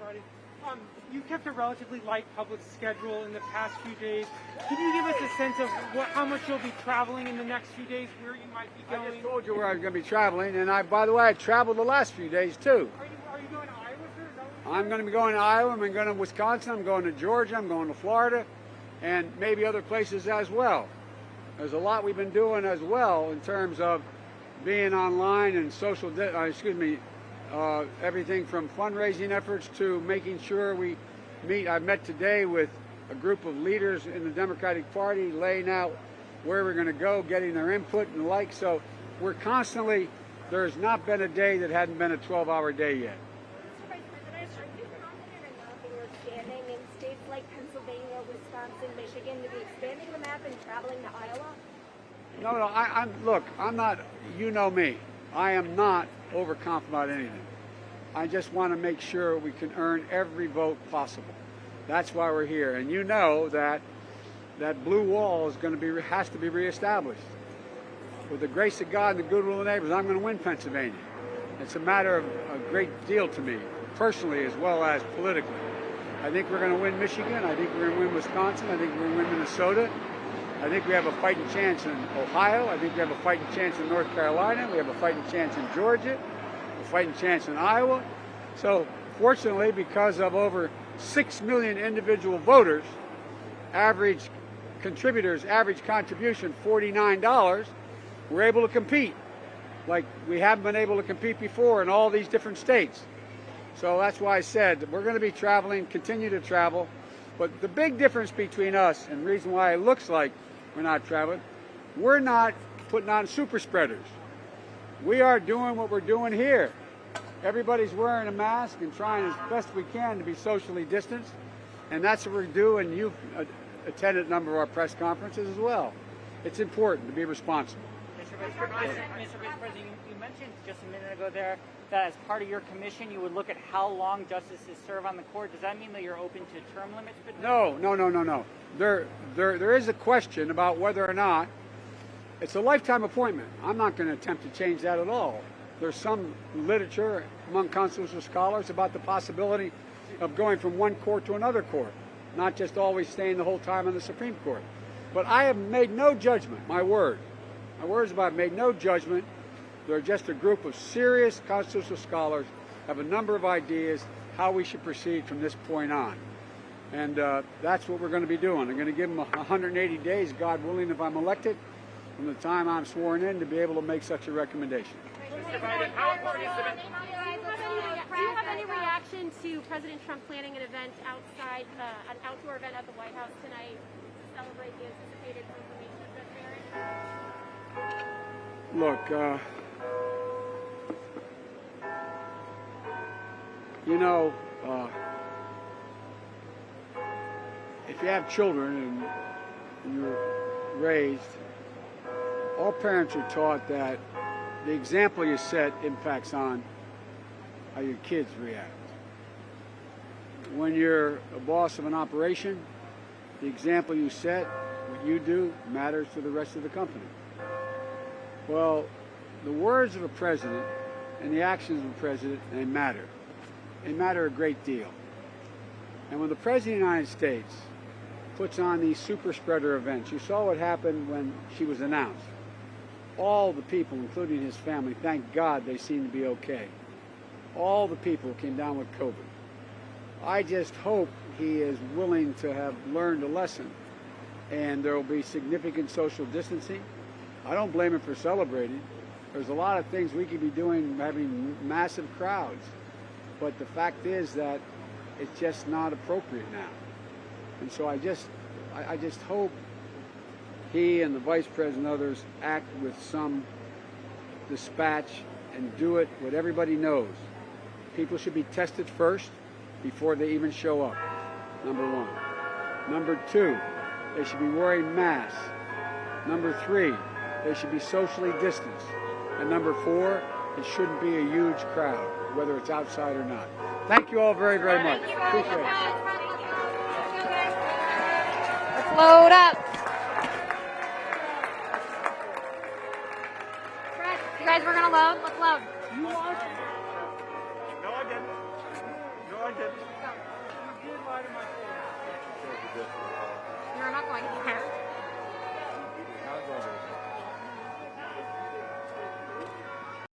everybody. You kept a relatively light public schedule in the past few days. Can you give us a sense of how much you'll be traveling in the next few days, where you might be going? I just told you where I was going to be traveling, and by the way, I traveled the last few days too. Are you going to Iowa, sir? I'm going to be going to Iowa, I'm going to Wisconsin, I'm going to Georgia, I'm going to Florida, and maybe other places as well. There's a lot we've been doing as well in terms of being online and social, everything from fundraising efforts to making sure we meet. I met today with a group of leaders in the Democratic Party, laying out where we're going to go, getting their input and the like. So we're constantly, there's not been a day that hadn't been a 12-hour day yet. Mr. Vice President, are you confident enough in your standing in states like Pennsylvania, Wisconsin, Michigan to be expanding the map and traveling to Iowa? No, look, I'm not, you know me, I am not overconfident about anything. I just want to make sure we can earn every vote possible. That's why we're here. And you know that that blue wall is going to has to be reestablished. With the grace of God and the goodwill of the neighbors, I'm going to win Pennsylvania. It's a matter of a great deal to me, personally as well as politically. I think we're going to win Michigan. I think we're going to win Wisconsin. I think we're going to win Minnesota. I think we have a fighting chance in Ohio. I think we have a fighting chance in North Carolina. We have a fighting chance in Georgia, a fighting chance in Iowa. So fortunately, because of over 6 million individual voters, average contribution $49, we're able to compete like we haven't been able to compete before in all these different states. So that's why I said we're going to be traveling, continue to travel. But the big difference between us and the reason why it looks like we're not traveling, we're not putting on super spreaders. We are doing what we're doing here. Everybody's wearing a mask and trying as best we can to be socially distanced. And that's what we're doing. You've attended a number of our press conferences as well. It's important to be responsible. Mr. Vice President, you mentioned just a minute ago there that as part of your commission you would look at how long justices serve on the court. Does that mean that you're open to term limits? No. There is a question about whether or not it's a lifetime appointment. I'm not going to attempt to change that at all. There's some literature among constitutional scholars about the possibility of going from one court to another court, not just always staying the whole time on the Supreme Court. But I have made no judgment, my word. My words about made no judgment. They're just a group of serious constitutional scholars have a number of ideas how we should proceed from this point on. And that's what we're going to be doing. I'm going to give them 180 days, God willing, if I'm elected, from the time I'm sworn in to be able to make such a recommendation. Mr. Biden, how important is the... Do you have any reaction to President Trump planning an event outside, an outdoor event at the White House tonight to celebrate the anticipated confirmation of Judge Barrett? Look, if you have children and you're raised, all parents are taught that the example you set impacts on how your kids react. When you're a boss of an operation, the example you set, what you do, matters to the rest of the company. Well, the words of a president and the actions of a president, they matter. They matter a great deal. And when the President of the United States puts on these super spreader events, you saw what happened when she was announced. All the people, including his family, thank God they seem to be okay. All the people came down with COVID. I just hope he is willing to have learned a lesson and there will be significant social distancing. I don't blame him for celebrating. There's a lot of things we could be doing, having massive crowds. But the fact is that it's just not appropriate now. And so I just hope he and the Vice President and others act with some dispatch and do it what everybody knows. People should be tested first before they even show up, number one. Number two, they should be wearing masks. Number three, they should be socially distanced. And number four, it shouldn't be a huge crowd, whether it's outside or not. Thank you all very, very much. Appreciate it. Let's load up. You guys, we're going to load. Let's load. You watched? No, I didn't. No, I You did lie to my face. You're not going to.